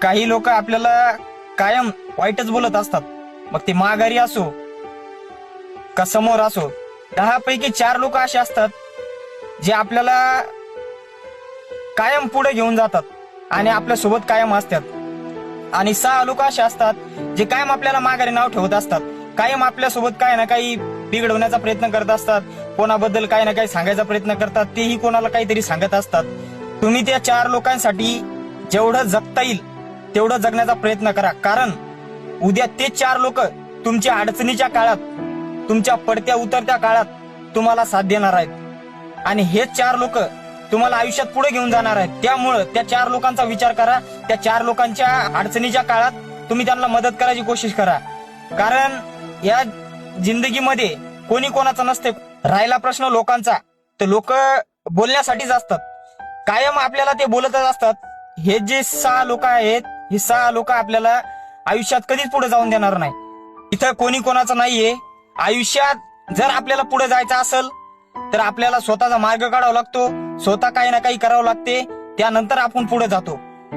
काही लोक आपल्याला कायम वाईटच बोलत असतात, मग ते माघारी असो का समोर असो. 10 पैकी 4 लोक असे असतात जे आपल्याला कायम पुढे घेऊन जातात आणि आपल्या सोबत कायम असतात. आणि 6 लोक असे असतात जे कायम आपल्याला माघारी नाव ठेवत असतात, कायम आपल्या सोबत काही ना काही बिघडवण्याचा प्रयत्न करत असतात, कोणाबद्दल काही ना काही सांगायचा प्रयत्न करतात, तेही कोणाला काहीतरी सांगत असतात. तुम्ही त्या 4 लोकांसाठी जेवढं जगता येईल तेवढं जगण्याचा प्रयत्न करा, कारण उद्या ते 4 लोक तुमच्या अडचणीच्या काळात, तुमच्या पडत्या उतरत्या काळात तुम्हाला साथ देणार आहेत आणि हेच 4 लोक तुम्हाला आयुष्यात पुढे घेऊन जाणार आहेत. त्यामुळं त्या 4 लोकांचा विचार करा. त्या 4 लोकांच्या अडचणीच्या काळात तुम्ही त्यांना मदत करायची कोशिश करा, कारण या जिंदगीमध्ये कोणी कोणाचं नसते. राहिला प्रश्न लोकांचा, तर लोक बोलण्यासाठीच असतात, कायम आपल्याला ते बोलतच असतात. हे जे 6 लोक आहेत, हे 6 लोक आपल्याला आयुष्यात कधीच पुढे जाऊन देणार नाही. इथं कोणी कोणाचं नाहीये. आयुष्यात जर आपल्याला पुढे जायचं असेल तर आपल्याला स्वतःचा मार्ग काढावा लागतो, स्वतः काही ना काही करावं लागते, त्यानंतर आपण पुढे जातो.